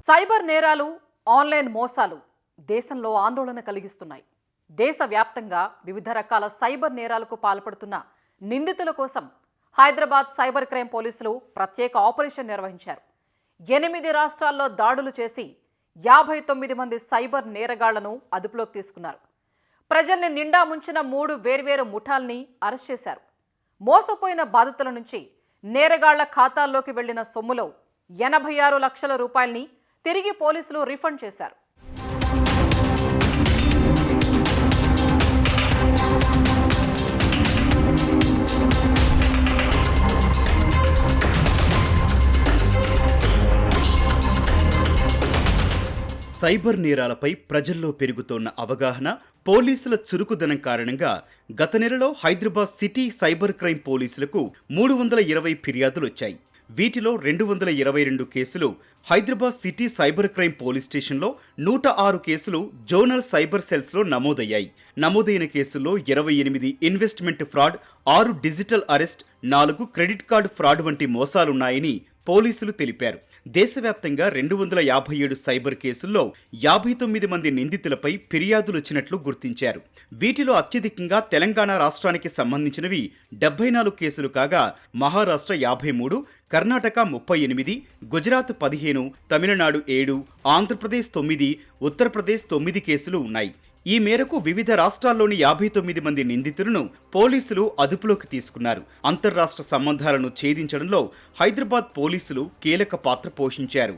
Cyber నేరాలు, online మోసాలు దేశంలో ఆందోళన కలిగిస్తున్నాయి. దేశవ్యాప్తంగా వివిధ రకాల సైబర్ నేరాలకు పాల్పడుతున్న నిందితుల కోసం హైదరాబాద్ సైబర్ క్రైమ్ పోలీసులు ప్రత్యేక ఆపరేషన్ నిర్వహించారు. 8 రాష్ట్రాల్లో దాడులు చేసి 59 మంది సైబర్ నేరగాళ్లను అదుపులోకి తీసుకున్నారు. ప్రజల్ని నిండా ముంచిన 3 వేర్వేరు ముఠాల్ని అరెస్ట్ చేశారు. మోసపోయిన బాధితుల నుంచి నేరగాళ్ల ఖాతాల్లోకి వెళ్లిన సొమ్ములో 86 లక్షల రూపాయల్ని తిరిగి పోలీసులు రీఫండ్ చేశారు. సైబర్ నేరాలపై ప్రజల్లో పెరుగుతోన్న అవగాహన, పోలీసుల చురుకుదనం కారణంగా గత నెలలో హైదరాబాద్ సిటీ సైబర్ క్రైమ్ పోలీసులకు 320 ఫిర్యాదులు వచ్చాయి. వీటిలో 222 కేసులు Hyderabad city cyber crime police స్టేషన్లో, 106 కేసులు జోనల్ సైబర్ సెల్స్లో నమోదయ్యాయి. నమోదైన కేసుల్లో 28 investment fraud, 6 digital arrest, 4 credit card fraud వంటి మోసాలున్నాయని పోలీసులు తెలిపారు. దేశవ్యాప్తంగా 257 సైబర్ కేసుల్లో 59 మంది నిందితులపై ఫిర్యాదులు వచ్చినట్లు గుర్తించారు. వీటిలో అత్యధికంగా తెలంగాణ రాష్ట్రానికి సంబంధించినవి 74 కేసులు కాగా, మహారాష్ట్ర 53, కర్ణాటక 38, గుజరాత్ 15, తమిళనాడు 7, ఆంధ్రప్రదేశ్ 9, ఉత్తరప్రదేశ్ 9 కేసులు ఉన్నాయి. ఈ మేరకు వివిధ రాష్ట్రాల్లోని 59 మంది నిందితులను పోలీసులు అదుపులోకి తీసుకున్నారు. అంతర్రాష్ట్ర సంబంధాలను ఛేదించడంలో హైదరాబాద్ పోలీసులు కీలక పాత్ర పోషించారు.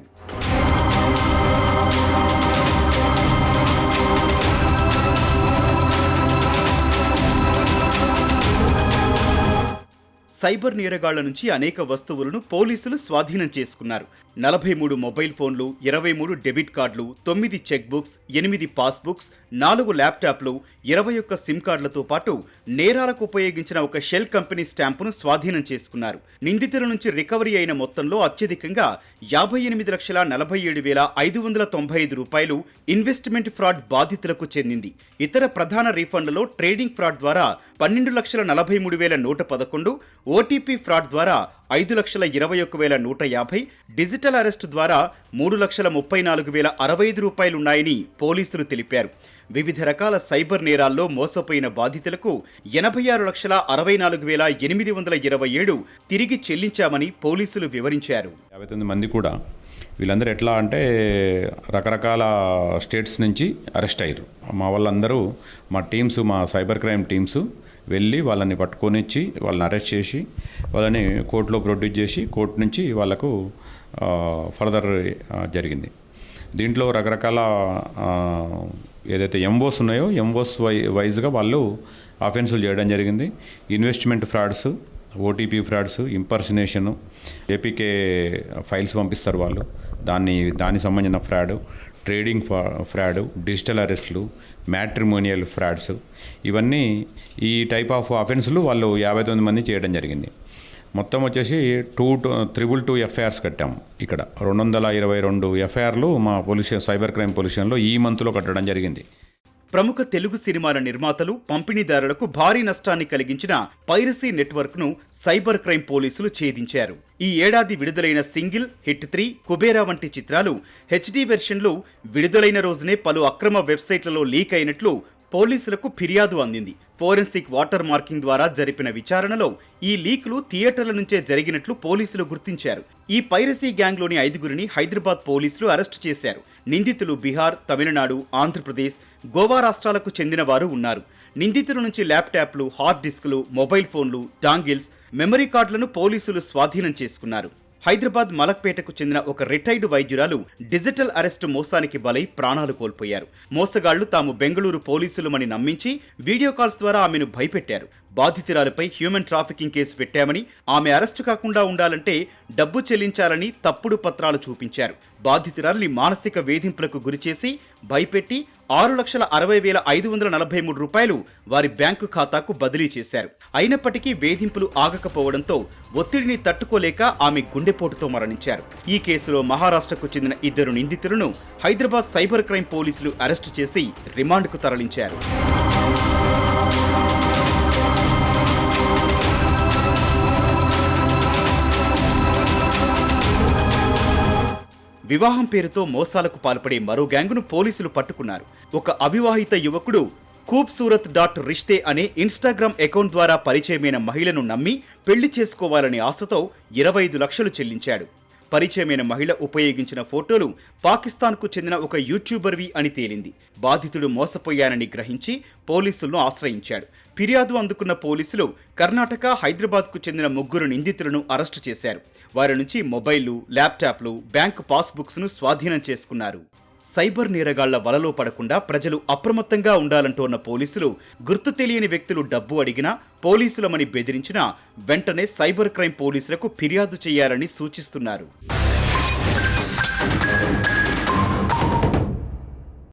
సైబర్ నేరగాళ్ల నుంచి అనేక వస్తువులను పోలీసులు స్వాధీనం చేసుకున్నారు. 43 మొబైల్ ఫోన్లు, 23 డెబిట్ కార్డులు, 9 చెక్ బుక్స్, 8 పాస్బుక్స్, 4 ల్యాప్టాప్లు, 21 సిమ్ కార్డులతో పాటు నేరాలకు ఉపయోగించిన ఒక షెల్ కంపెనీ స్టాంపును స్వాధీనం చేసుకున్నారు. నిందితుల నుంచి రికవరీ అయిన మొత్తంలో అత్యధికంగా 58,47,595 రూపాయలు ఇన్వెస్ట్మెంట్ ఫ్రాడ్ బాధితులకు చెందింది. ఇతర ప్రధాన రీఫండ్లలో ట్రేడింగ్ ఫ్రాడ్ ద్వారా 12,43,111, ఓటీపీ ఫ్రాడ్ ద్వారా 5,21,150, డిజిటల్ అరెస్ట్ ద్వారా 3,34,065 రూపాయలున్నాయని పోలీసులు తెలిపారు. వివిధ రకాల సైబర్ నేరాల్లో మోసపోయిన బాధితులకు 86,64,827 తిరిగి చెల్లించామని పోలీసులు వివరించారు. 59 మంది కూడా వీళ్ళందరూ ఎట్లా అంటే రకరకాల స్టేట్స్ నుంచి అరెస్ట్ అయ్యారు. మా వాళ్ళందరూ మా టీమ్స్, మా సైబర్ క్రైమ్ టీమ్స్ వెళ్ళి వాళ్ళని పట్టుకొని ఇచ్చి వాళ్ళని అరెస్ట్ చేసి వాళ్ళని కోర్టులో ప్రొడ్యూస్ చేసి కోర్టు నుంచి వాళ్ళకు ఫర్దర్ జరిగింది. దీంట్లో రకరకాల ఏదైతే ఎంఓస్ ఉన్నాయో ఎంఓస్ వైజ్గా వాళ్ళు అఫెన్సులు చేయడం జరిగింది. Investment frauds, OTP frauds, impersonation, APK files పంపిస్తారు వాళ్ళు, దానికి సంబంధించిన ఫ్రాడ్, ట్రేడింగ్ ఫ్రాడ్, డిజిటల్ అరెస్టులు, మ్యాట్రిమోనియల్ ఫ్రాడ్స్, ఇవన్నీ ఈ టైప్ ఆఫ్ అఫెన్స్లు వాళ్ళు 59 మంది చేయడం జరిగింది. మొత్తం వచ్చేసి 222 ఎఫ్ఐఆర్స్ కట్టాము. ఇక్కడ 222 ఎఫ్ఐఆర్లు మా సైబర్ క్రైమ్ పొల్యూషన్లో ఈ మంత్లో కట్టడం జరిగింది. ప్రముఖ తెలుగు సినిమాల నిర్మాతలు, పంపిణీదారులకు భారీ నష్టాన్ని కలిగించిన పైరసీ నెట్వర్క్ను సైబర్ క్రైమ్ పోలీసులు ఛేదించారు. ఈ ఏడాది విడుదలైన సింగిల్, హిట్ 3, కుబేరా వంటి చిత్రాలు హెచ్డీ వెర్షన్లు విడుదలైన రోజునే పలు అక్రమ వెబ్సైట్లలో లీక్ అయినట్లు పోలీసులకు ఫిర్యాదు అందింది. ఫోరెన్సిక్ వాటర్ మార్కింగ్ ద్వారా జరిపిన విచారణలో ఈ లీక్లు థియేటర్ల నుంచే జరిగినట్లు పోలీసులు గుర్తించారు. ఈ పైరసీ గ్యాంగ్లోని 5గురిని హైదరాబాద్ పోలీసులు అరెస్టు చేశారు. నిందితులు బీహార్, తమిళనాడు, ఆంధ్రప్రదేశ్, గోవా రాష్ట్రాలకు చెందిన వారు ఉన్నారు. నిందితుల నుంచి ల్యాప్టాప్లు, హార్డ్ డిస్కులు, మొబైల్ ఫోన్లు, డాంగిల్స్, మెమరీ కార్డులను పోలీసులు స్వాధీనం చేసుకున్నారు. హైదరాబాద్ మలక్పేటకు చెందిన ఒక రిటైర్డ్ వైద్యురాలు డిజిటల్ అరెస్టు మోసానికి బలై ప్రాణాలు కోల్పోయారు. మోసగాళ్లు తాము బెంగళూరు పోలీసులమని నమ్మించి వీడియో కాల్స్ ద్వారా ఆమెను భయపెట్టారు. బాధితురాలపై హ్యూమన్ ట్రాఫికింగ్ కేసు పెట్టామని, ఆమె అరెస్టు కాకుండా ఉండాలంటే డబ్బు చెల్లించాలని తప్పుడు పత్రాలు చూపించారు. బాధితురాలిని మానసిక వేధింపులకు గురిచేసి భయపెట్టి 6,60,543 రూపాయలు వారి బ్యాంకు ఖాతాకు బదిలీ చేశారు. అయినప్పటికీ వేధింపులు ఆగకపోవడంతో ఒత్తిడిని తట్టుకోలేక ఆమె గుండెపోటుతో మరణించారు. ఈ కేసులో మహారాష్ట్రకు చెందిన 2 నిందితులను హైదరాబాద్ సైబర్ క్రైమ్ పోలీసులు అరెస్టు చేసి రిమాండ్కు తరలించారు. వివాహం పేరుతో మోసాలకు పాల్పడే మరో గ్యాంగును పోలీసులు పట్టుకున్నారు. ఒక అవివాహిత యువకుడు ఖూబ్సూరత్.రిష్తే అనే ఇన్స్టాగ్రామ్ అకౌంట్ ద్వారా పరిచయమైన మహిళను నమ్మి పెళ్లి చేసుకోవాలనే ఆశతో 25 లక్షలు చెల్లించాడు. పరిచయమైన మహిళ ఉపయోగించిన ఫోటోలు పాకిస్తాన్కు చెందిన ఒక యూట్యూబర్వి అని తేలింది. బాధితుడు మోసపోయానని గ్రహించి పోలీసులను ఆశ్రయించాడు. ఫిర్యాదు అందుకున్న పోలీసులు కర్ణాటక, హైదరాబాద్కు చెందిన 3 నిందితులను అరెస్టు చేశారు. వారి నుంచి మొబైళ్లు, ల్యాప్టాప్లు, బ్యాంకు పాస్బుక్స్ను స్వాధీనం చేసుకున్నారు. సైబర్ నేరగాళ్ల వలలో పడకుండా ప్రజలు అప్రమత్తంగా ఉండాలంటోన్న పోలీసులు గుర్తు తెలియని వ్యక్తులు డబ్బు అడిగినా, పోలీసులమని బెదిరించినా వెంటనే సైబర్ క్రైమ్ పోలీసులకు ఫిర్యాదు చేయాలని సూచిస్తున్నారు.